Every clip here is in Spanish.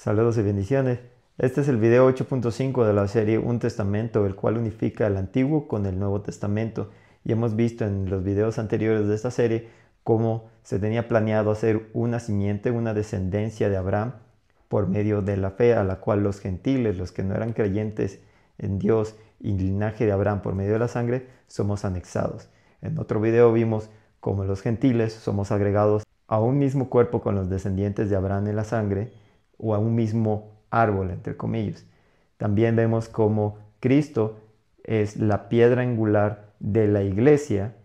Saludos y bendiciones. Este es el video 8.5 de la serie Un Testamento, el cual unifica el Antiguo con el Nuevo Testamento. Y hemos visto en los videos anteriores de esta serie cómo se tenía planeado hacer una simiente, una descendencia de Abraham por medio de la fe, a la cual los gentiles, los que no eran creyentes en Dios y linaje de Abraham por medio de la sangre, somos anexados. En otro video vimos cómo los gentiles somos agregados a un mismo cuerpo con los descendientes de Abraham en la sangre, o a un mismo árbol, entre comillas. También vemos cómo Cristo es la piedra angular de la iglesia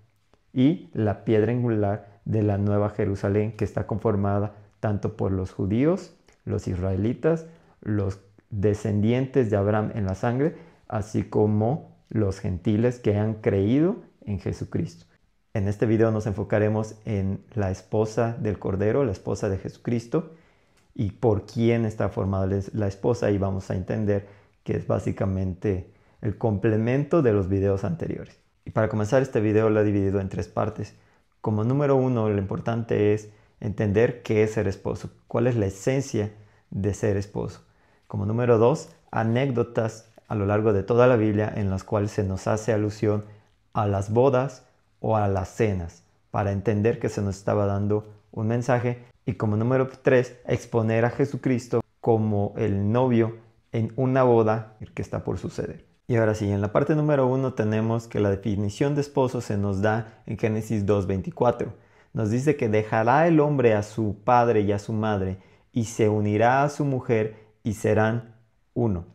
y la piedra angular de la Nueva Jerusalén, que está conformada tanto por los judíos, los israelitas, los descendientes de Abraham en la sangre, así como los gentiles que han creído en Jesucristo. En este video nos enfocaremos en la esposa del Cordero, la esposa de Jesucristo, y por quién está formada la esposa, y vamos a entender que es básicamente el complemento de los videos anteriores. Y para comenzar este video lo he dividido en tres partes. Como número uno, lo importante es entender qué es ser esposo, cuál es la esencia de ser esposo. Como número dos, anécdotas a lo largo de toda la Biblia en las cuales se nos hace alusión a las bodas o a las cenas, para entender que se nos estaba dando un mensaje. Y como número 3, exponer a Jesucristo como el novio en una boda que está por suceder. Y ahora sí, en la parte número 1 tenemos que la definición de esposo se nos da en Génesis 2:24. Nos dice que dejará el hombre a su padre y a su madre y se unirá a su mujer y serán uno.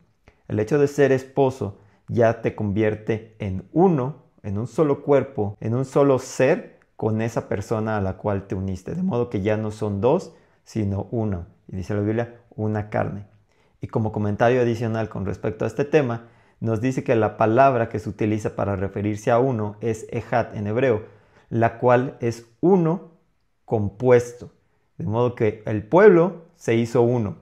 El hecho de ser esposo ya te convierte en uno, en un solo cuerpo, en un solo ser con esa persona a la cual te uniste. De modo que ya no son dos, sino uno. Y dice la Biblia, una carne. Y como comentario adicional con respecto a este tema, nos dice que la palabra que se utiliza para referirse a uno es ejad en hebreo, la cual es uno compuesto. De modo que el pueblo se hizo uno.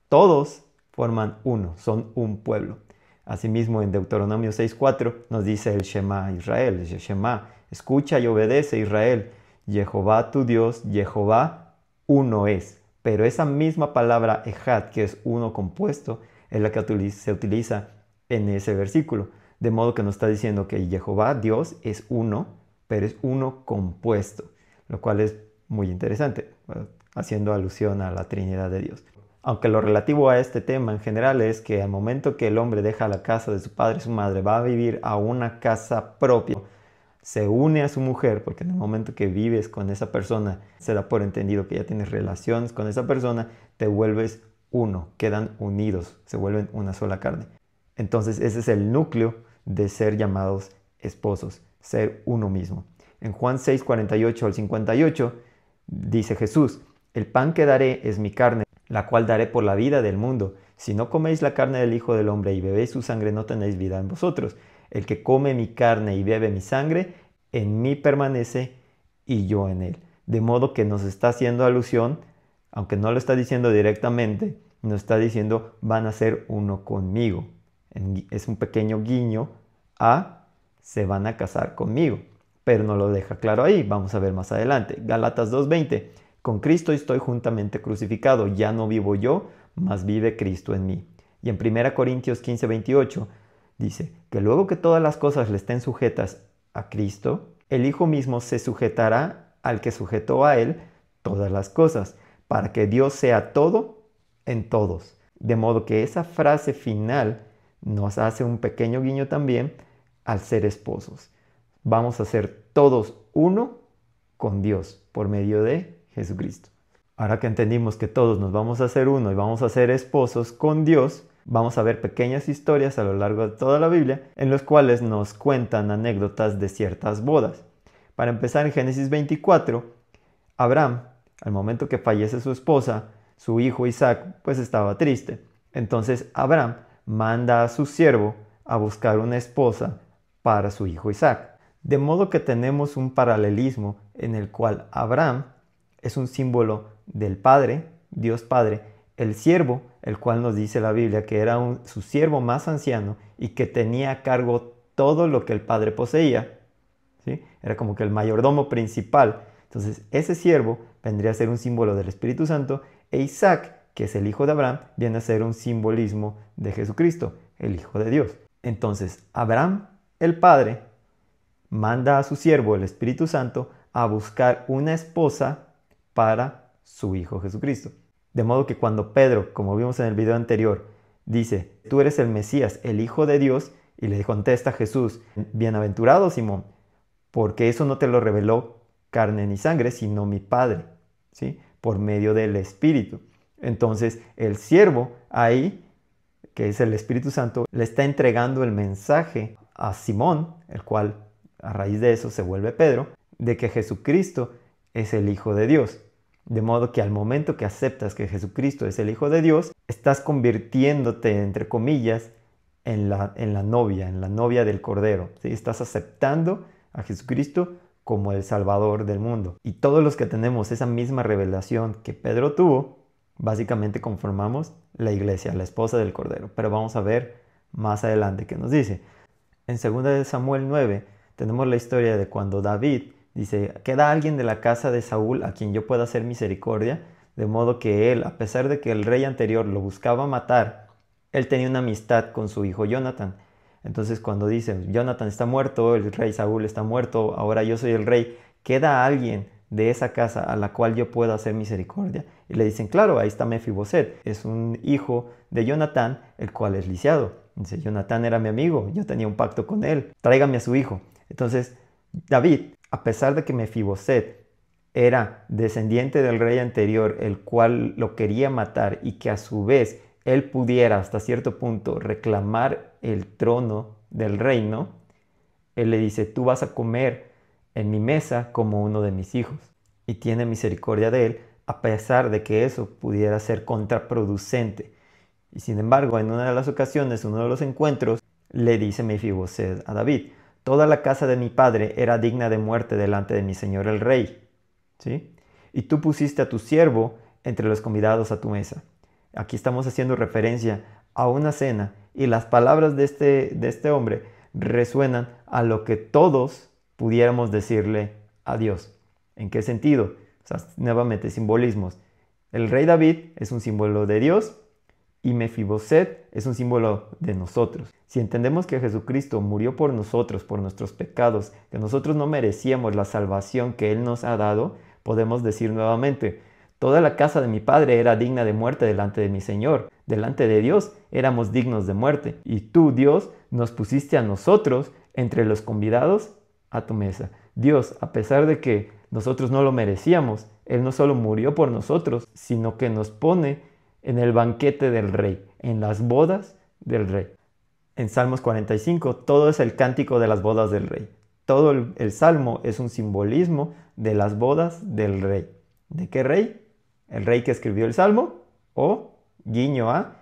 Todos forman uno, son un pueblo. Asimismo, en Deuteronomio 6:4 nos dice el Shema Israel, el Shema, escucha y obedece Israel, Jehová tu Dios, Jehová uno es. Pero esa misma palabra ejad, que es uno compuesto, es la que se utiliza en ese versículo. De modo que nos está diciendo que Jehová, Dios, es uno, pero es uno compuesto, lo cual es muy interesante, haciendo alusión a la Trinidad de Dios. Aunque lo relativo a este tema en general es que al momento que el hombre deja la casa de su padre y su madre, va a vivir a una casa propia, se une a su mujer, porque en el momento que vives con esa persona, se da por entendido que ya tienes relaciones con esa persona, te vuelves uno, quedan unidos, se vuelven una sola carne. Entonces ese es el núcleo de ser llamados esposos, ser uno mismo. En Juan 6:48 al 58 dice Jesús, el pan que daré es mi carne, la cual daré por la vida del mundo. Si no coméis la carne del Hijo del Hombre y bebéis su sangre, no tenéis vida en vosotros. El que come mi carne y bebe mi sangre, en mí permanece y yo en él. De modo que nos está haciendo alusión, aunque no lo está diciendo directamente, nos está diciendo van a ser uno conmigo. Es un pequeño guiño a se van a casar conmigo. Pero no lo deja claro ahí, vamos a ver más adelante. Gálatas 2:20. Con Cristo estoy juntamente crucificado, ya no vivo yo, mas vive Cristo en mí. Y en 1 Corintios 15:28 dice que luego que todas las cosas le estén sujetas a Cristo, el Hijo mismo se sujetará al que sujetó a él todas las cosas, para que Dios sea todo en todos. De modo que esa frase final nos hace un pequeño guiño también al ser esposos. Vamos a ser todos uno con Dios por medio de Jesucristo. Ahora que entendimos que todos nos vamos a hacer uno y vamos a ser esposos con Dios, vamos a ver pequeñas historias a lo largo de toda la Biblia en las cuales nos cuentan anécdotas de ciertas bodas. Para empezar, en Génesis 24, Abraham, al momento que fallece su esposa, su hijo Isaac, pues estaba triste. Entonces Abraham manda a su siervo a buscar una esposa para su hijo Isaac. De modo que tenemos un paralelismo en el cual Abraham es un símbolo del Padre, Dios Padre, el siervo, el cual nos dice la Biblia que era su siervo más anciano y que tenía a cargo todo lo que el Padre poseía, ¿sí? Era como que el mayordomo principal. Entonces ese siervo vendría a ser un símbolo del Espíritu Santo, e Isaac que es el hijo de Abraham, viene a ser un simbolismo de Jesucristo, el Hijo de Dios. Entonces, Abraham, el Padre, manda a su siervo, el Espíritu Santo, a buscar una esposa para su Hijo Jesucristo. De modo que cuando Pedro, como vimos en el video anterior, dice, tú eres el Mesías, el Hijo de Dios, y le contesta Jesús, bienaventurado Simón, porque eso no te lo reveló carne ni sangre, sino mi Padre, ¿sí? Por medio del Espíritu. Entonces, el siervo ahí, que es el Espíritu Santo, le está entregando el mensaje a Simón, el cual a raíz de eso se vuelve Pedro, de que Jesucristo es el Hijo de Dios. De modo que al momento que aceptas que Jesucristo es el Hijo de Dios, estás convirtiéndote, entre comillas, en la novia del Cordero, ¿sí? Estás aceptando a Jesucristo como el Salvador del mundo. Y todos los que tenemos esa misma revelación que Pedro tuvo, básicamente conformamos la iglesia, la esposa del Cordero. Pero vamos a ver más adelante qué nos dice. En 2 Samuel 9 tenemos la historia de cuando David dice, queda alguien de la casa de Saúl a quien yo pueda hacer misericordia, de modo que él, a pesar de que el rey anterior lo buscaba matar, él tenía una amistad con su hijo Jonatán. Entonces cuando dice, Jonatán está muerto, el rey Saúl está muerto, ahora yo soy el rey, queda alguien de esa casa a la cual yo pueda hacer misericordia. Y le dicen, claro, ahí está Mefiboset, es un hijo de Jonatán, el cual es lisiado. Dice, Jonatán era mi amigo, yo tenía un pacto con él, tráigame a su hijo. Entonces David, a pesar de que Mefiboset era descendiente del rey anterior, el cual lo quería matar y que a su vez él pudiera hasta cierto punto reclamar el trono del reino, él le dice, tú vas a comer en mi mesa como uno de mis hijos. Y tiene misericordia de él, a pesar de que eso pudiera ser contraproducente. Y sin embargo, en una de las ocasiones, uno de los encuentros, le dice Mefiboset a David, toda la casa de mi padre era digna de muerte delante de mi señor el rey, ¿sí? Y tú pusiste a tu siervo entre los convidados a tu mesa. Aquí estamos haciendo referencia a una cena y las palabras de este hombre resuenan a lo que todos pudiéramos decirle a Dios. ¿En qué sentido? O sea, nuevamente, simbolismos. El rey David es un símbolo de Dios y Mefiboset es un símbolo de nosotros. Si entendemos que Jesucristo murió por nosotros, por nuestros pecados, que nosotros no merecíamos la salvación que Él nos ha dado, podemos decir nuevamente, toda la casa de mi padre era digna de muerte delante de mi Señor. Delante de Dios éramos dignos de muerte. Y tú, Dios, nos pusiste a nosotros entre los convidados a tu mesa. Dios, a pesar de que nosotros no lo merecíamos, Él no solo murió por nosotros, sino que nos pone en el banquete del rey, en las bodas del rey. En Salmos 45, todo es el cántico de las bodas del rey. Todo el salmo es un simbolismo de las bodas del rey. ¿De qué rey? ¿El rey que escribió el salmo? O guiño a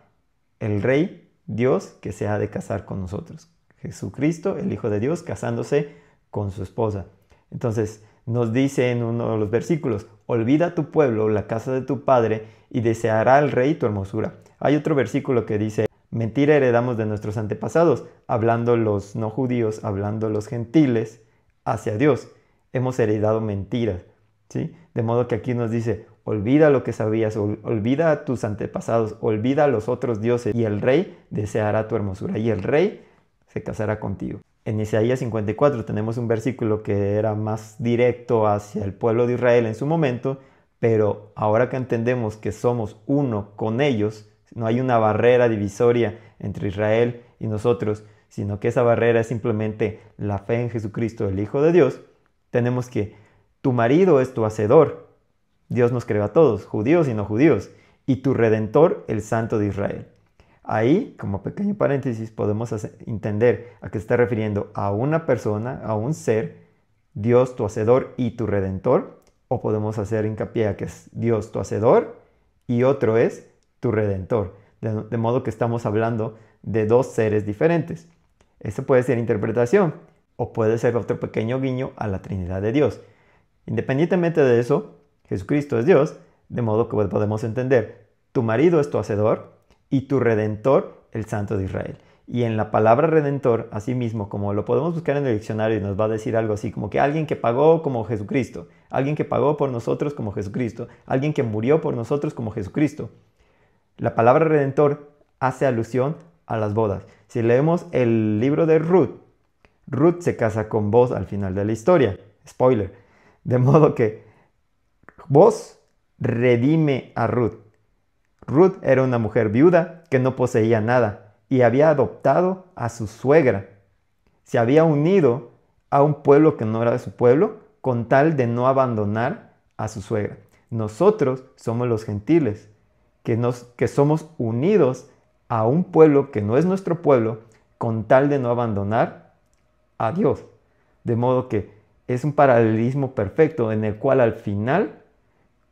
el rey Dios que se ha de casar con nosotros. Jesucristo, el Hijo de Dios, casándose con su esposa. Entonces nos dice en uno de los versículos, olvida a tu pueblo, la casa de tu padre, y deseará el rey tu hermosura. Hay otro versículo que dice, mentira heredamos de nuestros antepasados, hablando los no judíos, hablando los gentiles, hacia Dios. Hemos heredado mentiras, ¿sí? De modo que aquí nos dice, olvida lo que sabías, olvida a tus antepasados, olvida a los otros dioses, y el rey deseará tu hermosura, y el rey se casará contigo. En Isaías 54 tenemos un versículo que era más directo hacia el pueblo de Israel en su momento, pero ahora que entendemos que somos uno con ellos, no hay una barrera divisoria entre Israel y nosotros, sino que esa barrera es simplemente la fe en Jesucristo, el Hijo de Dios, tenemos que tu marido es tu hacedor. Dios nos creó a todos, judíos y no judíos, y tu redentor, el Santo de Israel. Ahí, como pequeño paréntesis, podemos entender a qué se está refiriendo a una persona, a un ser, Dios tu hacedor y tu redentor, o podemos hacer hincapié a que es Dios tu hacedor y otro es tu redentor. De modo que estamos hablando de dos seres diferentes. Eso puede ser interpretación o puede ser otro pequeño guiño a la Trinidad de Dios. Independientemente de eso, Jesucristo es Dios, de modo que podemos entender, tu marido es tu hacedor y tu redentor, el Santo de Israel. Y en la palabra redentor, asimismo, como lo podemos buscar en el diccionario y nos va a decir algo así, como que alguien que pagó como Jesucristo, alguien que pagó por nosotros como Jesucristo, alguien que murió por nosotros como Jesucristo. La palabra redentor hace alusión a las bodas. Si leemos el libro de Ruth, Ruth se casa con Boaz al final de la historia. Spoiler. De modo que Boaz redime a Ruth. Ruth era una mujer viuda que no poseía nada y había adoptado a su suegra. Se había unido a un pueblo que no era de su pueblo con tal de no abandonar a su suegra. Nosotros somos los gentiles, que somos unidos a un pueblo que no es nuestro pueblo con tal de no abandonar a Dios. De modo que es un paralelismo perfecto en el cual al final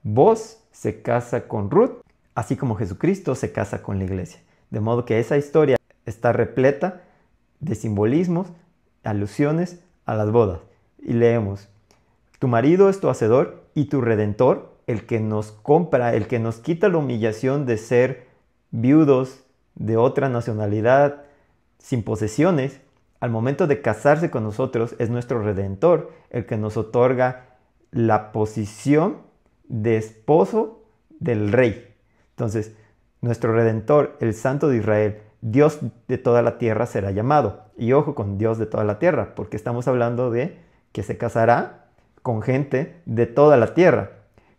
Boaz se casa con Ruth, así como Jesucristo se casa con la iglesia. De modo que esa historia está repleta de simbolismos, alusiones a las bodas. Y leemos: tu marido es tu hacedor y tu redentor, el que nos compra, el que nos quita la humillación de ser viudos de otra nacionalidad, sin posesiones. Al momento de casarse con nosotros es nuestro redentor, el que nos otorga la posición de esposo del rey. Entonces, nuestro redentor, el Santo de Israel, Dios de toda la tierra será llamado. Y ojo con Dios de toda la tierra, porque estamos hablando de que se casará con gente de toda la tierra.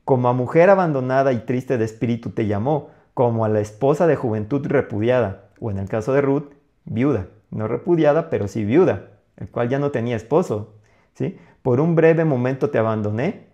Como a mujer abandonada y triste de espíritu te llamó, como a la esposa de juventud repudiada, o en el caso de Ruth, viuda. No repudiada, pero sí viuda, el cual ya no tenía esposo, ¿sí? Por un breve momento te abandoné,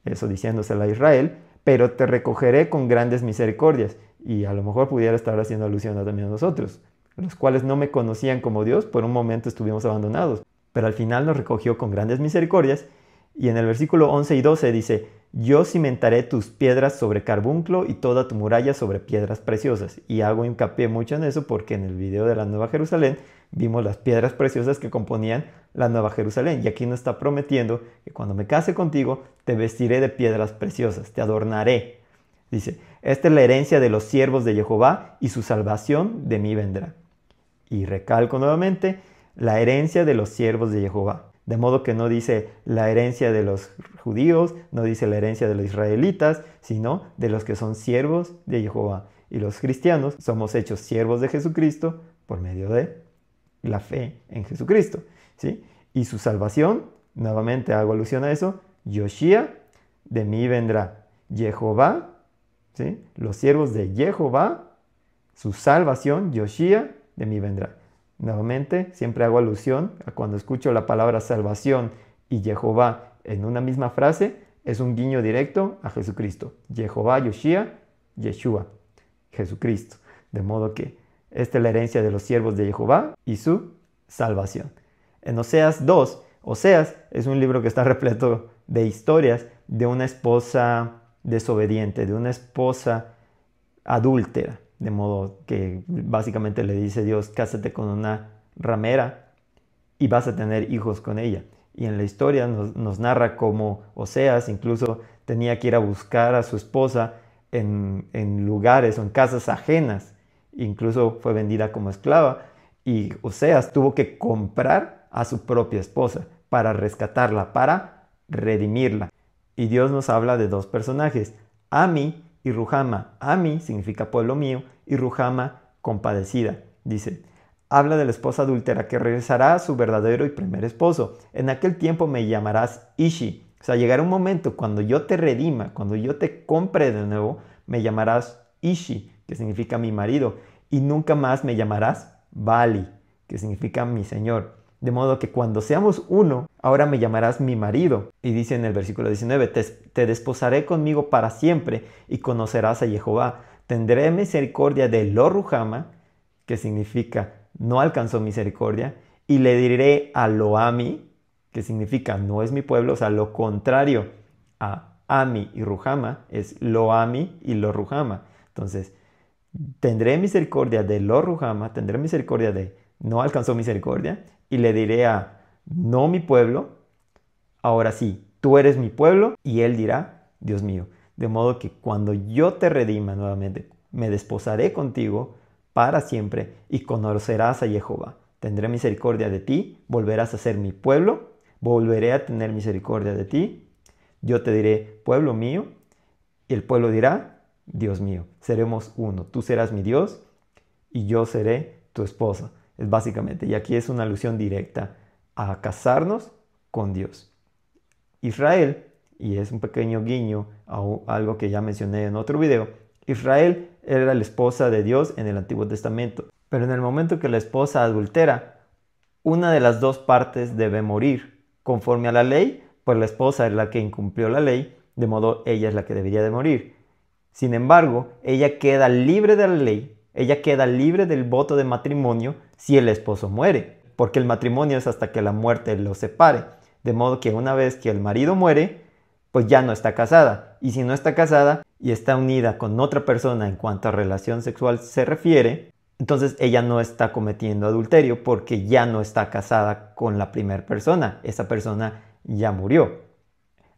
eso diciéndosela a Israel, pero te recogeré con grandes misericordias. Y a lo mejor pudiera estar haciendo alusión también a nosotros, los cuales no me conocían como Dios, por un momento estuvimos abandonados, pero al final nos recogió con grandes misericordias. Y en el versículo 11 y 12 dice: yo cimentaré tus piedras sobre carbunclo y toda tu muralla sobre piedras preciosas. Y hago hincapié mucho en eso porque en el video de la Nueva Jerusalén vimos las piedras preciosas que componían la Nueva Jerusalén. Y aquí nos está prometiendo que cuando me case contigo te vestiré de piedras preciosas, te adornaré. Dice: esta es la herencia de los siervos de Jehová y su salvación de mí vendrá. Y recalco nuevamente, la herencia de los siervos de Jehová. De modo que no dice la herencia de los judíos, no dice la herencia de los israelitas, sino de los que son siervos de Jehová. Y los cristianos somos hechos siervos de Jesucristo por medio de la fe en Jesucristo, ¿sí? Y su salvación, nuevamente hago alusión a eso, Yoshia, de mí vendrá. Jehová, ¿sí? Los siervos de Jehová, su salvación, Yoshia, de mí vendrá. Nuevamente, siempre hago alusión a cuando escucho la palabra salvación y Jehová en una misma frase, es un guiño directo a Jesucristo. Jehová, Yoshia, Yeshua, Jesucristo. De modo que esta es la herencia de los siervos de Jehová y su salvación. En Oseas 2, Oseas es un libro que está repleto de historias de una esposa desobediente, de una esposa adúltera. De modo que básicamente le dice Dios: cásate con una ramera y vas a tener hijos con ella. Y en la historia nos narra cómo Oseas incluso tenía que ir a buscar a su esposa en lugares o en casas ajenas. Incluso fue vendida como esclava. Y Oseas tuvo que comprar a su propia esposa para rescatarla, para redimirla. Y Dios nos habla de dos personajes, Ami y Ruhama. Ami significa pueblo mío y Ruhama, compadecida. Dice: habla de la esposa adúltera que regresará a su verdadero y primer esposo. En aquel tiempo me llamarás Ishi. O sea, llegará un momento cuando yo te redima, cuando yo te compre de nuevo, me llamarás Ishi, que significa mi marido. Y nunca más me llamarás Bali, que significa mi señor. De modo que cuando seamos uno, ahora me llamarás mi marido. Y dice en el versículo 19, te desposaré conmigo para siempre y conocerás a Jehová. Tendré misericordia de Lo Ruhama, que significa no alcanzó misericordia, y le diré a Lo Ami, que significa no es mi pueblo, o sea, lo contrario a Ami y Ruhama es Lo Ami y Lo Ruhama. Entonces, tendré misericordia de Lo Ruhama, tendré misericordia de no alcanzó misericordia, y le diré a no mi pueblo, ahora sí, tú eres mi pueblo, y él dirá, Dios mío. De modo que cuando yo te redima nuevamente, me desposaré contigo para siempre y conocerás a Jehová. Tendré misericordia de ti, volverás a ser mi pueblo, volveré a tener misericordia de ti. Yo te diré, pueblo mío, y el pueblo dirá, Dios mío, seremos uno. Tú serás mi Dios y yo seré tu esposa. Es básicamente, y aquí es una alusión directa a casarnos con Dios. Israel, y es un pequeño guiño a algo que ya mencioné en otro video, Israel era la esposa de Dios en el Antiguo Testamento. Pero en el momento que la esposa adultera, una de las dos partes debe morir. Conforme a la ley, pues la esposa es la que incumplió la ley, de modo ella es la que debería de morir. Sin embargo, ella queda libre de la ley, ella queda libre del voto de matrimonio si el esposo muere, porque el matrimonio es hasta que la muerte los separe. De modo que una vez que el marido muere, pues ya no está casada. Y si no está casada y está unida con otra persona en cuanto a relación sexual se refiere, entonces ella no está cometiendo adulterio porque ya no está casada con la primera persona. Esa persona ya murió.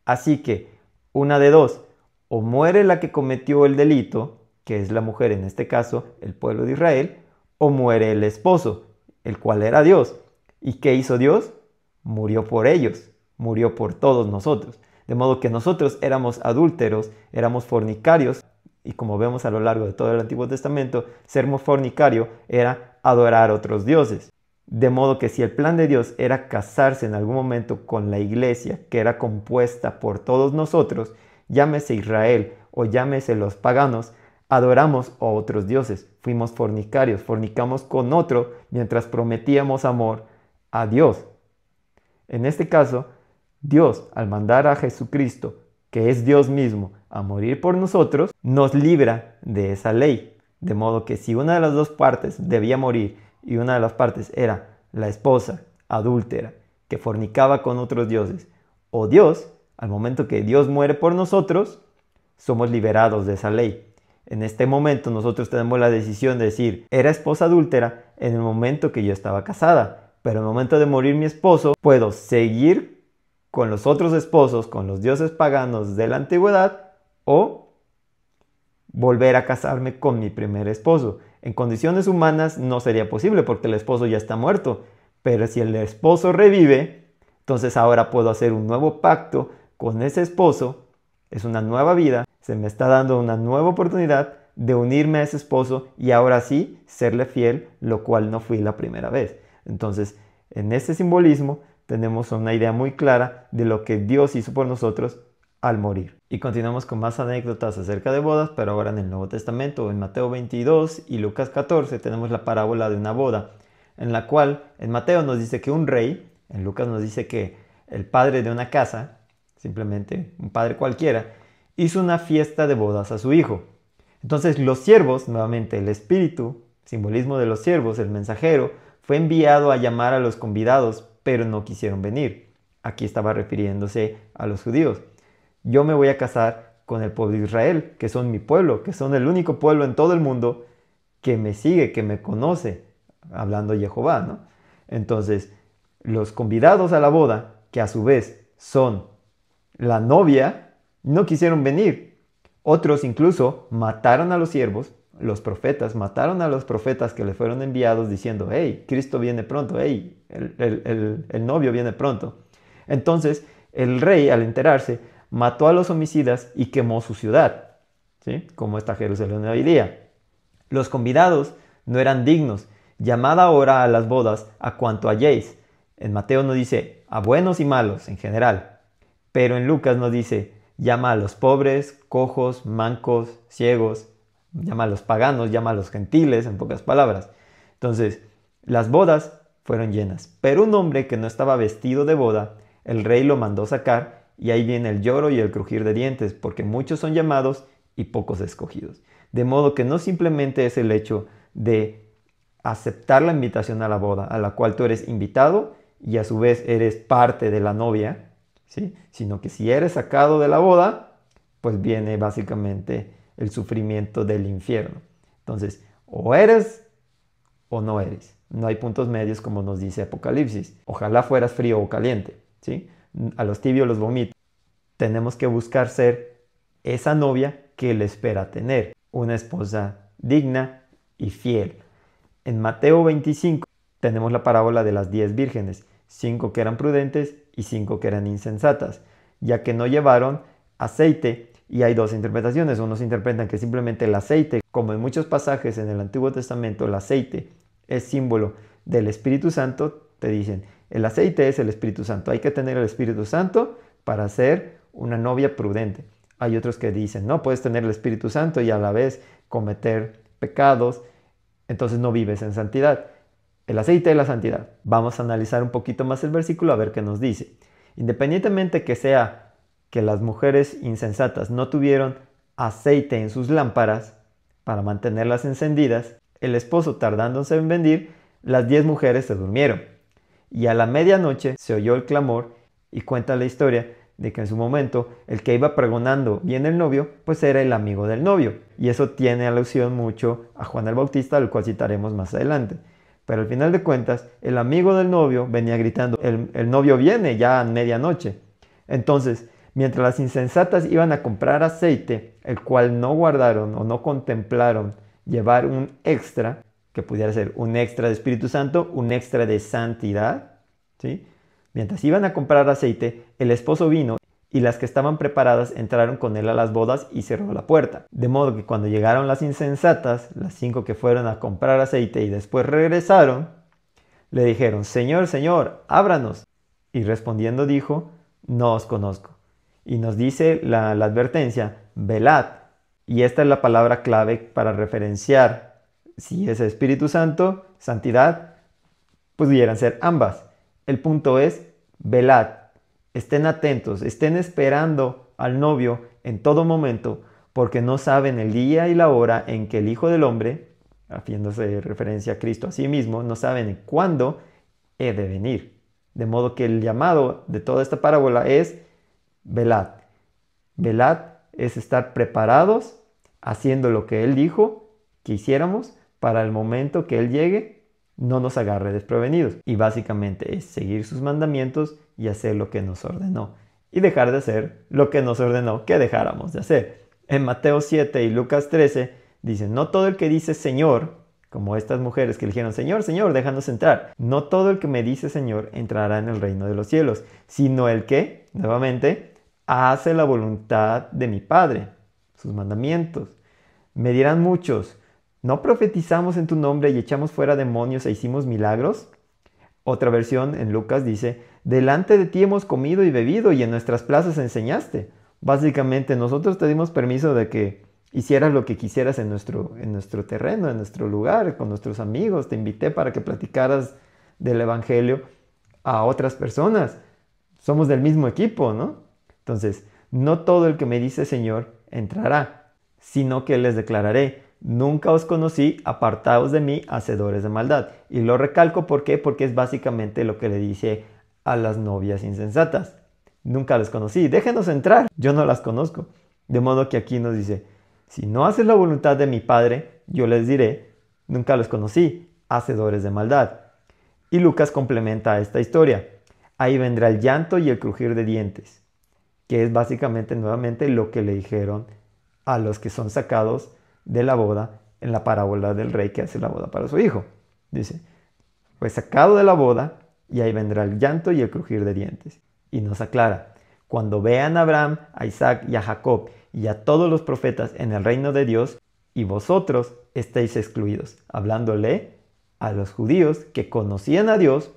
Así que, una de dos, o muere la que cometió el delito, que es la mujer en este caso, el pueblo de Israel, o muere el esposo, el cual era Dios. ¿Y qué hizo Dios? Murió por ellos, murió por todos nosotros. De modo que nosotros éramos adúlteros, éramos fornicarios, y como vemos a lo largo de todo el Antiguo Testamento, ser fornicario era adorar a otros dioses. De modo que si el plan de Dios era casarse en algún momento con la iglesia, que era compuesta por todos nosotros, llámese Israel o llámese los paganos, adoramos a otros dioses, fuimos fornicarios, fornicamos con otro mientras prometíamos amor a Dios. En este caso, Dios, al mandar a Jesucristo, que es Dios mismo, a morir por nosotros, nos libra de esa ley. De modo que si una de las dos partes debía morir y una de las partes era la esposa adúltera que fornicaba con otros dioses, o Dios, al momento que Dios muere por nosotros, somos liberados de esa ley. En este momento nosotros tenemos la decisión de decir, era esposa adúltera en el momento que yo estaba casada, pero en el momento de morir mi esposo, puedo seguir con los otros esposos, con los dioses paganos de la antigüedad, o volver a casarme con mi primer esposo. En condiciones humanas no sería posible porque el esposo ya está muerto, pero si el esposo revive, entonces ahora puedo hacer un nuevo pacto con ese esposo, es una nueva vida, se me está dando una nueva oportunidad de unirme a ese esposo y ahora sí serle fiel, lo cual no fui la primera vez. Entonces, en este simbolismo tenemos una idea muy clara de lo que Dios hizo por nosotros al morir. Y continuamos con más anécdotas acerca de bodas, pero ahora en el Nuevo Testamento. En Mateo 22 y Lucas 14 tenemos la parábola de una boda, en la cual en Mateo nos dice que un rey, en Lucas nos dice que el padre de una casa, simplemente un padre cualquiera, hizo una fiesta de bodas a su hijo. Entonces los siervos, nuevamente el espíritu, simbolismo de los siervos, el mensajero, fue enviado a llamar a los convidados, pero no quisieron venir. Aquí estaba refiriéndose a los judíos. Yo me voy a casar con el pueblo de Israel, que son mi pueblo, que son el único pueblo en todo el mundo que me sigue, que me conoce, hablando Jehová, ¿no? Entonces, los convidados a la boda, que a su vez son la novia, no quisieron venir. Otros incluso mataron a los siervos, los profetas, mataron a los profetas que les fueron enviados diciendo, hey, Cristo viene pronto, hey, el novio viene pronto. Entonces, el rey, al enterarse, mató a los homicidas y quemó su ciudad, ¿sí? Como está Jerusalén hoy día. Los convidados no eran dignos. Llamad ahora a las bodas a cuanto halléis. En Mateo nos dice a buenos y malos en general, pero en Lucas nos dice llama a los pobres, cojos, mancos, ciegos, llama a los paganos, llama a los gentiles, en pocas palabras. Entonces, las bodas fueron llenas, pero un hombre que no estaba vestido de boda, el rey lo mandó sacar. Y ahí viene el lloro y el crujir de dientes, porque muchos son llamados y pocos escogidos. De modo que no simplemente es el hecho de aceptar la invitación a la boda, a la cual tú eres invitado y a su vez eres parte de la novia, ¿sí? Sino que si eres sacado de la boda, pues viene básicamente el sufrimiento del infierno. Entonces, o eres o no eres. No hay puntos medios como nos dice Apocalipsis. Ojalá fueras frío o caliente, ¿sí? A los tibios los vomito. Tenemos que buscar ser esa novia que le espera tener, una esposa digna y fiel. En Mateo 25 tenemos la parábola de las 10 vírgenes, 5 que eran prudentes y 5 que eran insensatas, ya que no llevaron aceite Y hay dos interpretaciones. Unos interpretan que simplemente el aceite, como en muchos pasajes en el Antiguo Testamento, el aceite es símbolo del Espíritu Santo. Te dicen, el aceite es el Espíritu Santo. Hay que tener el Espíritu Santo para ser una novia prudente. Hay otros que dicen, no, puedes tener el Espíritu Santo y a la vez cometer pecados, entonces no vives en santidad. El aceite de la santidad. Vamos a analizar un poquito más el versículo a ver qué nos dice. Independientemente que sea que las mujeres insensatas no tuvieron aceite en sus lámparas para mantenerlas encendidas, el esposo tardándose en venir, las 10 mujeres se durmieron. Y a la medianoche se oyó el clamor y cuenta la historia de que en su momento el que iba pregonando bien el novio, pues era el amigo del novio. Y eso tiene alusión mucho a Juan el Bautista, al cual citaremos más adelante. Pero al final de cuentas, el amigo del novio venía gritando, el novio viene ya a medianoche. Entonces, mientras las insensatas iban a comprar aceite, el cual no guardaron o no contemplaron llevar un extra, que pudiera ser un extra de Espíritu Santo, un extra de santidad, ¿sí? Mientras iban a comprar aceite, el esposo vino y las que estaban preparadas entraron con él a las bodas y cerró la puerta. De modo que cuando llegaron las insensatas, las 5 que fueron a comprar aceite y después regresaron, le dijeron, Señor, Señor, ábranos. Y respondiendo dijo, no os conozco. Y nos dice la advertencia, velad. Y esta es la palabra clave para referenciar si es Espíritu Santo, santidad, pudieran ser ambas. El punto es, velad, estén atentos, estén esperando al novio en todo momento, porque no saben el día y la hora en que el Hijo del Hombre, haciéndose referencia a Cristo a sí mismo, no saben cuándo he de venir. De modo que el llamado de toda esta parábola es, velad. Velad es estar preparados, haciendo lo que Él dijo que hiciéramos para el momento que Él llegue, no nos agarre desprevenidos. Y básicamente es seguir sus mandamientos y hacer lo que nos ordenó. Y dejar de hacer lo que nos ordenó que dejáramos de hacer. En Mateo 7 y Lucas 13 dicen, no todo el que dice Señor, como estas mujeres que le dijeron, Señor, Señor, déjanos entrar. No todo el que me dice Señor entrará en el reino de los cielos, sino el que, nuevamente, hace la voluntad de mi Padre, sus mandamientos. Me dirán muchos, ¿no profetizamos en tu nombre y echamos fuera demonios e hicimos milagros? Otra versión en Lucas dice, delante de ti hemos comido y bebido y en nuestras plazas enseñaste. Básicamente nosotros te dimos permiso de que hicieras lo que quisieras en nuestro terreno, en nuestro lugar, con nuestros amigos. Te invité para que platicaras del Evangelio a otras personas. Somos del mismo equipo, ¿no? Entonces, no todo el que me dice Señor entrará, sino que les declararé, nunca os conocí, apartaos de mí, hacedores de maldad. Y lo recalco, ¿por qué? Porque es básicamente lo que le dice a las novias insensatas. Nunca les conocí, déjenos entrar, yo no las conozco. De modo que aquí nos dice, si no haces la voluntad de mi Padre, yo les diré, nunca los conocí, hacedores de maldad. Y Lucas complementa esta historia. Ahí vendrá el llanto y el crujir de dientes, que es básicamente nuevamente lo que le dijeron a los que son sacados de la boda en la parábola del rey que hace la boda para su hijo. Dice, fue sacado de la boda y ahí vendrá el llanto y el crujir de dientes. Y nos aclara, cuando vean a Abraham, a Isaac y a Jacob y a todos los profetas en el reino de Dios, y vosotros estáis excluidos, hablándole a los judíos que conocían a Dios,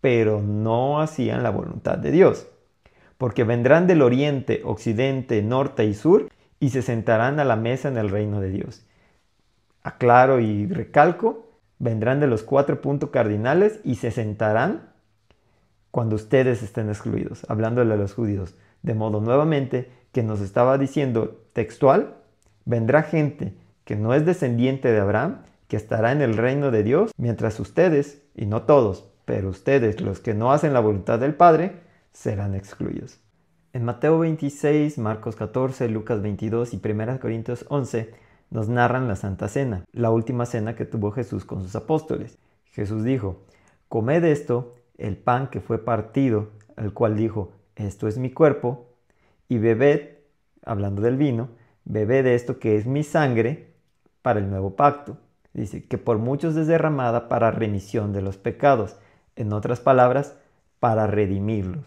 pero no hacían la voluntad de Dios. Porque vendrán del oriente, occidente, norte y sur, y se sentarán a la mesa en el reino de Dios. Aclaro y recalco, vendrán de los 4 puntos cardinales y se sentarán cuando ustedes estén excluidos, hablándole a los judíos. De modo nuevamente que nos estaba diciendo textual, vendrá gente que no es descendiente de Abraham, que estará en el reino de Dios, mientras ustedes, y no todos, pero ustedes, los que no hacen la voluntad del Padre, serán excluidos. En Mateo 26, Marcos 14, Lucas 22 y 1 Corintios 11 nos narran la Santa Cena, la última cena que tuvo Jesús con sus apóstoles. Jesús dijo, comed esto, el pan que fue partido, el cual dijo, esto es mi cuerpo, y bebed, hablando del vino, bebed esto que es mi sangre para el nuevo pacto. Dice que por muchos es derramada para remisión de los pecados. En otras palabras, para redimirlos.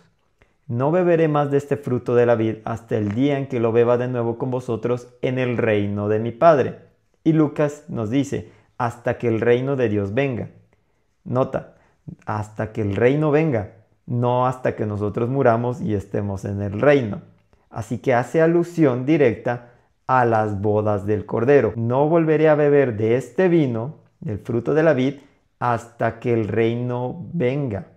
no beberé más de este fruto de la vid hasta el día en que lo beba de nuevo con vosotros en el reino de mi Padre. Y Lucas nos dice, hasta que el reino de Dios venga. Nota, hasta que el reino venga, no hasta que nosotros muramos y estemos en el reino. Así que hace alusión directa a las bodas del Cordero. No volveré a beber de este vino, del fruto de la vid, hasta que el reino venga,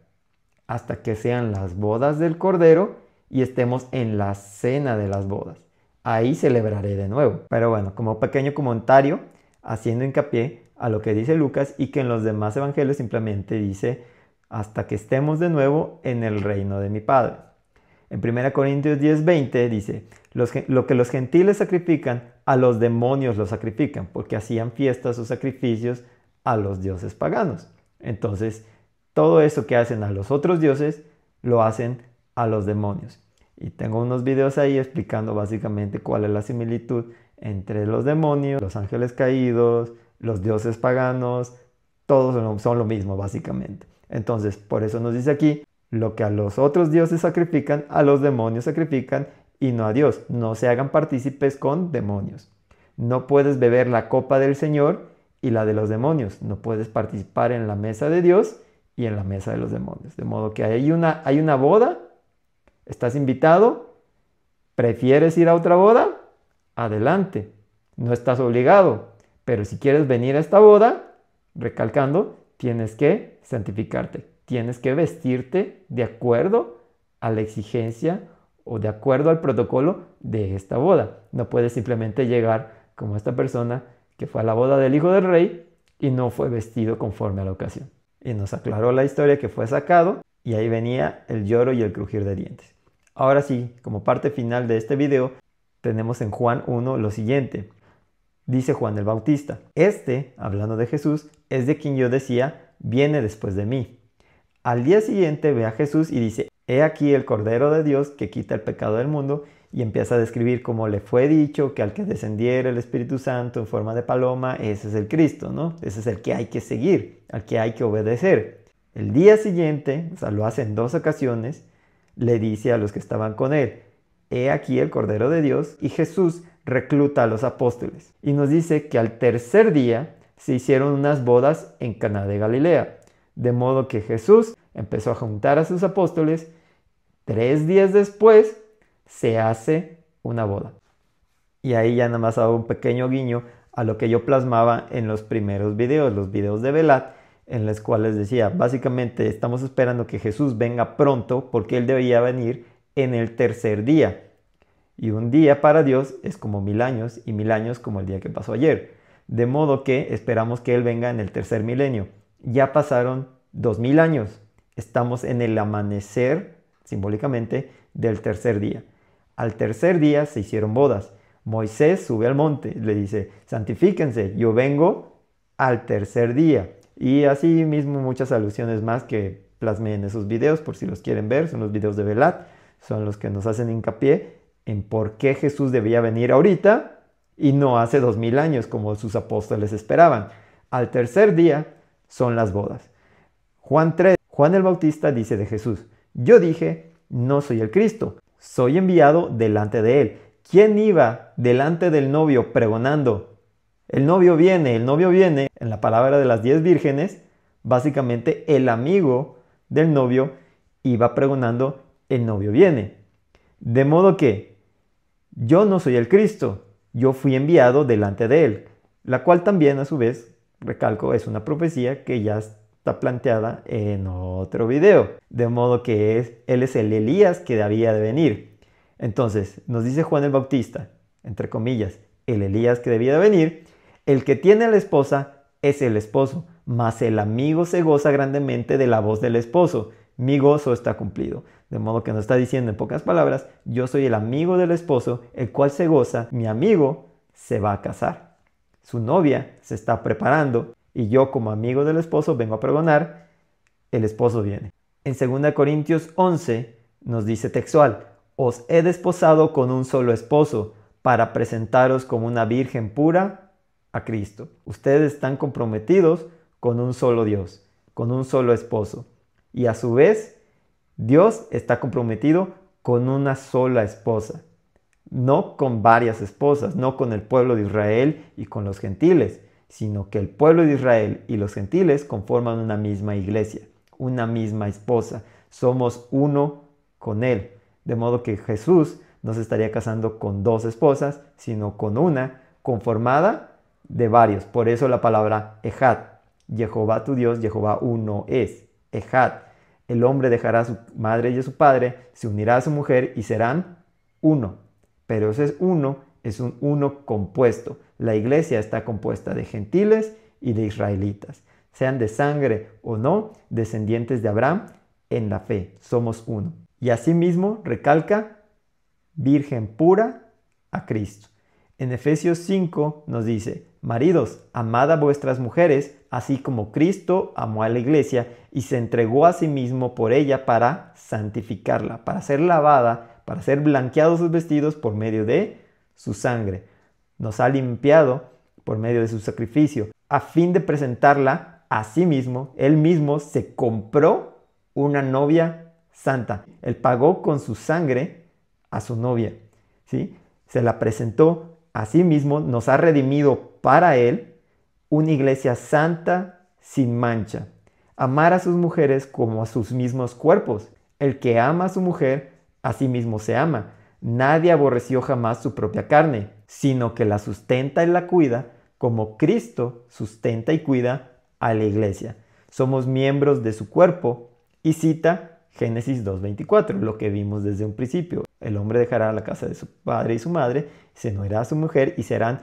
hasta que sean las bodas del Cordero y estemos en la cena de las bodas. Ahí celebraré de nuevo. Pero bueno, como pequeño comentario, haciendo hincapié a lo que dice Lucas y que en los demás evangelios simplemente dice hasta que estemos de nuevo en el reino de mi Padre. En 1 Corintios 10:20 dice, lo que los gentiles sacrifican, a los demonios lo sacrifican, porque hacían fiestas o sacrificios a los dioses paganos. Entonces, todo eso que hacen a los otros dioses, lo hacen a los demonios. Y tengo unos videos ahí explicando básicamente cuál es la similitud entre los demonios, los ángeles caídos, los dioses paganos, todos son lo mismo básicamente. Entonces, por eso nos dice aquí, lo que a los otros dioses sacrifican, a los demonios sacrifican y no a Dios. No se hagan partícipes con demonios. No puedes beber la copa del Señor y la de los demonios. No puedes participar en la mesa de Dios y en la mesa de los demonios. De modo que hay una boda, estás invitado, ¿prefieres ir a otra boda? Adelante, no estás obligado. Pero si quieres venir a esta boda, recalcando, tienes que santificarte. Tienes que vestirte de acuerdo a la exigencia o de acuerdo al protocolo de esta boda. No puedes simplemente llegar como esta persona que fue a la boda del hijo del rey y no fue vestido conforme a la ocasión. Y nos aclaró la historia que fue sacado y ahí venía el lloro y el crujir de dientes. Ahora sí, como parte final de este video, tenemos en Juan 1 lo siguiente. Dice Juan el Bautista, hablando de Jesús, es de quien yo decía, viene después de mí. Al día siguiente ve a Jesús y dice, he aquí el Cordero de Dios que quita el pecado del mundo, y empieza a describir cómo le fue dicho que al que descendiera el Espíritu Santo en forma de paloma, ese es el Cristo, ¿no? Ese es el que hay que seguir, al que hay que obedecer. El día siguiente, o sea, lo hace en 2 ocasiones, le dice a los que estaban con él, he aquí el Cordero de Dios, y Jesús recluta a los apóstoles. Y nos dice que al tercer día se hicieron unas bodas en Caná de Galilea. De modo que Jesús empezó a juntar a sus apóstoles. 3 días después se hace una boda. Y ahí ya nada más hago un pequeño guiño a lo que yo plasmaba en los primeros videos, los videos de Velat, en los cuales decía, básicamente estamos esperando que Jesús venga pronto porque Él debía venir en el tercer día. Y un día para Dios es como 1000 años y 1000 años como el día que pasó ayer. De modo que esperamos que Él venga en el tercer milenio. Ya pasaron 2000 años. Estamos en el amanecer, simbólicamente, del tercer día. Al tercer día se hicieron bodas. Moisés sube al monte, le dice, santifíquense, yo vengo al tercer día. Y así mismo muchas alusiones más que plasmé en esos videos, por si los quieren ver, son los videos de Velat, son los que nos hacen hincapié en por qué Jesús debía venir ahorita y no hace 2000 años como sus apóstoles esperaban. Al tercer día son las bodas. Juan 3, Juan el Bautista dice de Jesús, yo dije, no soy el Cristo, soy enviado delante de él. ¿Quién iba delante del novio pregonando? El novio viene, en la palabra de las 10 vírgenes, básicamente el amigo del novio iba pregonando, el novio viene. De modo que yo no soy el Cristo, yo fui enviado delante de él, la cual también a su vez, recalco, es una profecía que ya está planteada en otro video. De modo que él es el Elías que debía de venir. Entonces, nos dice Juan el Bautista, entre comillas, el Elías que debía de venir, el que tiene a la esposa es el esposo, mas el amigo se goza grandemente de la voz del esposo. Mi gozo está cumplido. De modo que nos está diciendo en pocas palabras, yo soy el amigo del esposo, el cual se goza, mi amigo se va a casar. Su novia se está preparando y yo como amigo del esposo vengo a pregonar, el esposo viene. En 2 Corintios 11 nos dice textual, os he desposado con un solo esposo para presentaros como una virgen pura a Cristo. Ustedes están comprometidos con un solo Dios, con un solo esposo. Y a su vez, Dios está comprometido con una sola esposa, no con varias esposas, no con el pueblo de Israel y con los gentiles, sino que el pueblo de Israel y los gentiles conforman una misma iglesia, una misma esposa. Somos uno con Él. De modo que Jesús no se estaría casando con dos esposas, sino con una conformada de varios. Por eso la palabra Ejad. Jehová tu Dios, Jehová uno es. Ejad. El hombre dejará a su madre y a su padre, se unirá a su mujer y serán uno. Pero ese es un uno compuesto. La iglesia está compuesta de gentiles y de israelitas. Sean de sangre o no, descendientes de Abraham, en la fe. Somos uno. Y asimismo recalca, virgen pura a Cristo. En Efesios 5 nos dice, maridos, amad a vuestras mujeres, así como Cristo amó a la iglesia y se entregó a sí mismo por ella para santificarla, para ser lavada, para ser blanqueados sus vestidos por medio de su sangre. Nos ha limpiado por medio de su sacrificio, a fin de presentarla a sí mismo. Él mismo se compró una novia santa. Él pagó con su sangre a su novia, ¿sí? Se la presentó a sí mismo, nos ha redimido para Él, una iglesia santa sin mancha. Amar a sus mujeres como a sus mismos cuerpos. El que ama a su mujer, a sí mismo se ama. Nadie aborreció jamás su propia carne, sino que la sustenta y la cuida, como Cristo sustenta y cuida a la iglesia. Somos miembros de su cuerpo. Y cita Génesis 2:24, lo que vimos desde un principio. El hombre dejará la casa de su padre y su madre, se unirá a su mujer y serán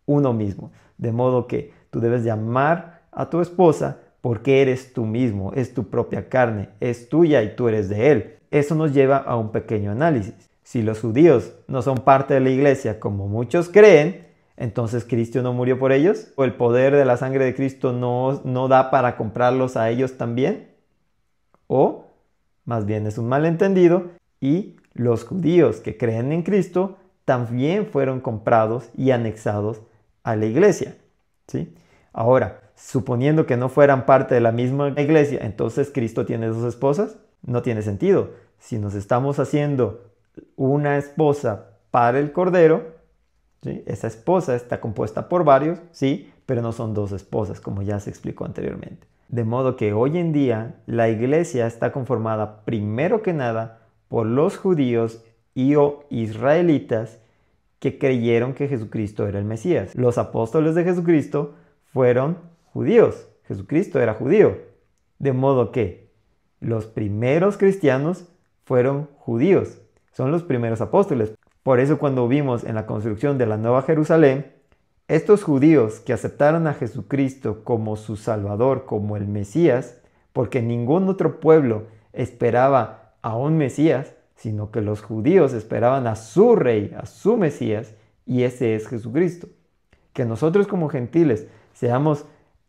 uno mismo. De modo que tú debes de amar a tu esposa porque eres tú mismo, es tu propia carne, es tuya y tú eres de él. Eso nos lleva a un pequeño análisis. Si los judíos no son parte de la iglesia como muchos creen, entonces Cristo no murió por ellos, o el poder de la sangre de Cristo no da para comprarlos a ellos también, o más bien es un malentendido y los judíos que creen en Cristo también fueron comprados y anexados a la iglesia, ¿sí? Ahora, suponiendo que no fueran parte de la misma iglesia, entonces Cristo tiene dos esposas, no tiene sentido. Si nos estamos haciendo una esposa para el Cordero, ¿sí? Esa esposa está compuesta por varios, sí, pero no son dos esposas, como ya se explicó anteriormente. De modo que hoy en día la iglesia está conformada primero que nada por los judíos y o israelitas que creyeron que Jesucristo era el Mesías. Los apóstoles de Jesucristo fueron judíos. Jesucristo era judío. De modo que los primeros cristianos fueron judíos. Son los primeros apóstoles. Por eso cuando vimos en la construcción de la Nueva Jerusalén, estos judíos que aceptaron a Jesucristo como su Salvador, como el Mesías, porque ningún otro pueblo esperaba a un Mesías, sino que los judíos esperaban a su Rey, a su Mesías, y ese es Jesucristo. Que nosotros como gentiles seamos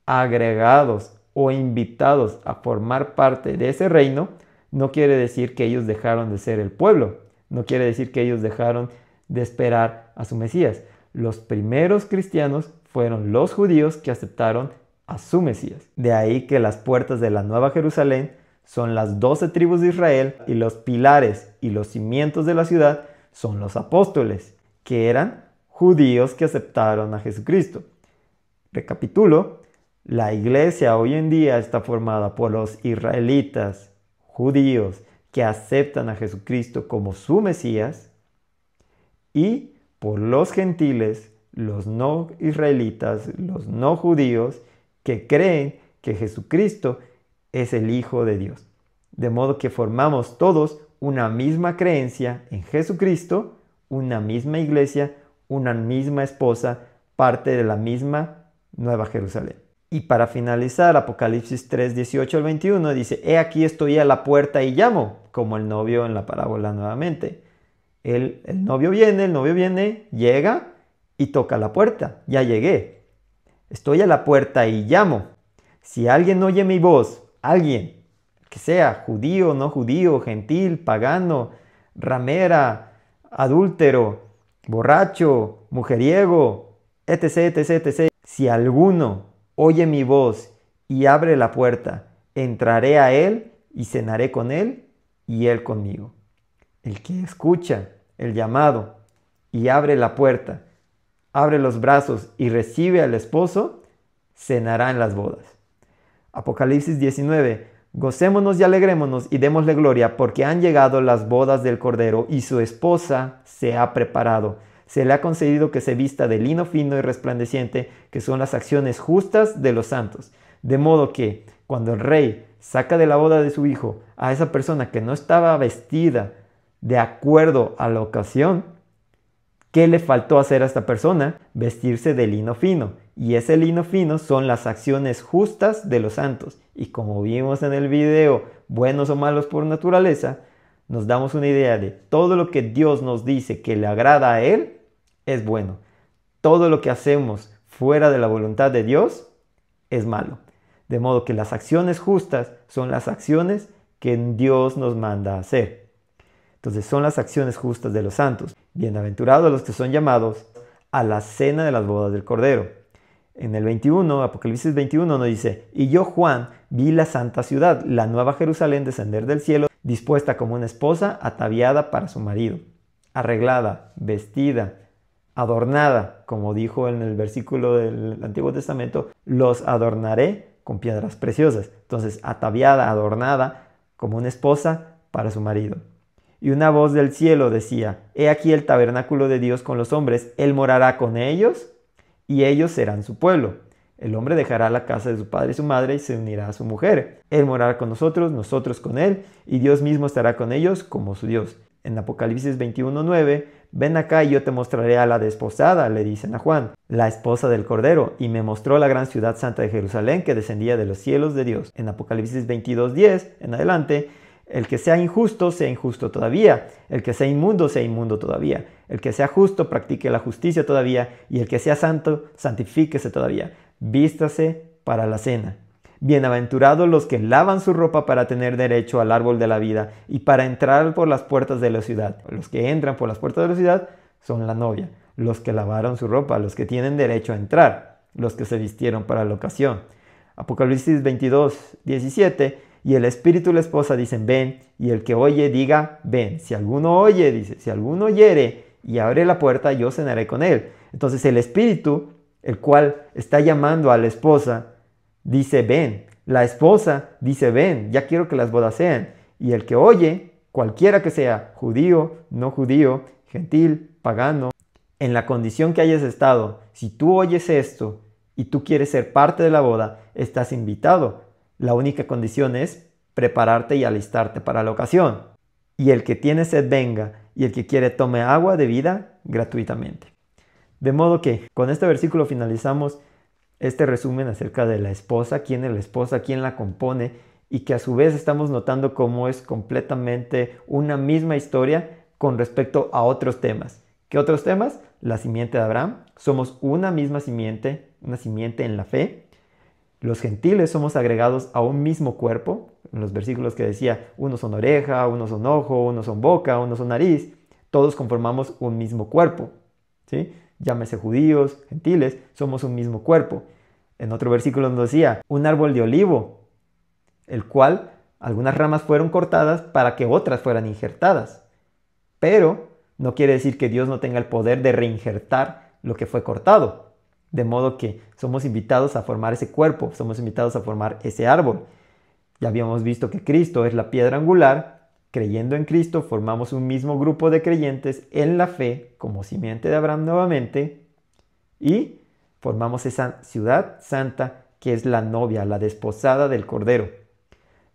agregados o invitados a formar parte de ese reino, no quiere decir que ellos dejaron de ser el pueblo, no quiere decir que ellos dejaron de esperar a su Mesías. Los primeros cristianos fueron los judíos que aceptaron a su Mesías. De ahí que las puertas de la Nueva Jerusalén son las 12 tribus de Israel y los pilares y los cimientos de la ciudad son los apóstoles, que eran judíos que aceptaron a Jesucristo. Recapitulo, la iglesia hoy en día está formada por los israelitas, judíos, que aceptan a Jesucristo como su Mesías, y por los gentiles, los no israelitas, los no judíos, que creen que Jesucristo es el Hijo de Dios. De modo que formamos todos una misma creencia en Jesucristo, una misma iglesia, una misma esposa, parte de la misma Nueva Jerusalén. Y para finalizar, Apocalipsis 3, 18 al 21 dice, he aquí estoy a la puerta y llamo, como el novio en la parábola nuevamente. El novio viene, llega y toca la puerta. Ya llegué. Estoy a la puerta y llamo. Si alguien oye mi voz, alguien, que sea judío, no judío, gentil, pagano, ramera, adúltero, borracho, mujeriego, etc., etc., etc. Si alguno oye mi voz y abre la puerta, entraré a él y cenaré con él y Él conmigo. El que escucha el llamado y abre la puerta, abre los brazos y recibe al esposo, cenará en las bodas. Apocalipsis 19. Gocémonos y alegrémonos y démosle gloria, porque han llegado las bodas del Cordero y su esposa se ha preparado. Se le ha concedido que se vista de lino fino y resplandeciente, que son las acciones justas de los santos. De modo que cuando el rey saca de la boda de su hijo a esa persona que no estaba vestida de acuerdo a la ocasión, ¿qué le faltó hacer a esta persona? Vestirse de lino fino. Y ese lino fino son las acciones justas de los santos. Y como vimos en el video, buenos o malos por naturaleza, nos damos una idea de todo lo que Dios nos dice que le agrada a Él, es bueno. Todo lo que hacemos fuera de la voluntad de Dios, es malo. De modo que las acciones justas son las acciones que Dios nos manda a hacer. Entonces son las acciones justas de los santos. Bienaventurados los que son llamados a la cena de las bodas del Cordero. En el 21, Apocalipsis 21 nos dice: y yo, Juan, vi la santa ciudad, la nueva Jerusalén, descender del cielo, dispuesta como una esposa ataviada para su marido, arreglada, vestida, adornada, como dijo en el versículo del Antiguo Testamento, los adornaré con piedras preciosas. Entonces, ataviada, adornada, como una esposa para su marido. Y una voz del cielo decía: he aquí el tabernáculo de Dios con los hombres, Él morará con ellos y ellos serán su pueblo. El hombre dejará la casa de su padre y su madre y se unirá a su mujer. Él morará con nosotros, nosotros con Él, y Dios mismo estará con ellos como su Dios. En Apocalipsis 21:9, ven acá y yo te mostraré a la desposada, le dicen a Juan, la esposa del Cordero, y me mostró la gran ciudad santa de Jerusalén que descendía de los cielos de Dios. En Apocalipsis 22:10 en adelante, el que sea injusto todavía. El que sea inmundo todavía. El que sea justo, practique la justicia todavía. Y el que sea santo, santifíquese todavía. Vístase para la cena. Bienaventurados los que lavan su ropa para tener derecho al árbol de la vida y para entrar por las puertas de la ciudad. Los que entran por las puertas de la ciudad son la novia. Los que lavaron su ropa, los que tienen derecho a entrar. Los que se vistieron para la ocasión. Apocalipsis 22:17. Y el espíritu y la esposa dicen: ven, y el que oye diga: ven. Si alguno oye, dice, si alguno oyere y abre la puerta, yo cenaré con él. Entonces el espíritu, el cual está llamando a la esposa, dice: ven. La esposa dice: ven, ya quiero que las bodas sean. Y el que oye, cualquiera que sea, judío, no judío, gentil, pagano, en la condición que hayas estado, si tú oyes esto y tú quieres ser parte de la boda, estás invitado. La única condición es prepararte y alistarte para la ocasión. Y el que tiene sed venga, y el que quiere tome agua de vida gratuitamente. De modo que con este versículo finalizamos este resumen acerca de la esposa, quién es la esposa, quién la compone, y que a su vez estamos notando cómo es completamente una misma historia con respecto a otros temas. ¿Qué otros temas? La simiente de Abraham. Somos una misma simiente, una simiente en la fe. Los gentiles somos agregados a un mismo cuerpo. En los versículos que decía, unos son oreja, unos son ojo, unos son boca, unos son nariz. Todos conformamos un mismo cuerpo, ¿sí? Llámese judíos, gentiles, somos un mismo cuerpo. En otro versículo nos decía, un árbol de olivo, el cual algunas ramas fueron cortadas para que otras fueran injertadas. Pero no quiere decir que Dios no tenga el poder de reinjertar lo que fue cortado. De modo que somos invitados a formar ese cuerpo, somos invitados a formar ese árbol. Ya habíamos visto que Cristo es la piedra angular. Creyendo en Cristo formamos un mismo grupo de creyentes en la fe, como simiente de Abraham nuevamente, y formamos esa ciudad santa que es la novia, la desposada del Cordero.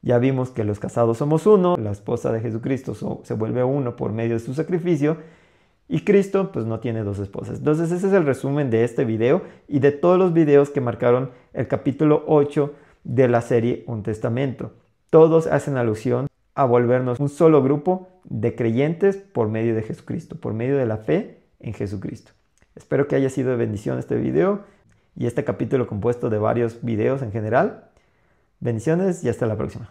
Ya vimos que los casados somos uno, la esposa de Jesucristo se vuelve uno por medio de su sacrificio, y Cristo pues no tiene dos esposas. Entonces ese es el resumen de este video y de todos los videos que marcaron el capítulo 8 de la serie Un Testamento. Todos hacen alusión a volvernos un solo grupo de creyentes por medio de Jesucristo, por medio de la fe en Jesucristo. Espero que haya sido de bendición este video y este capítulo compuesto de varios videos en general. Bendiciones y hasta la próxima.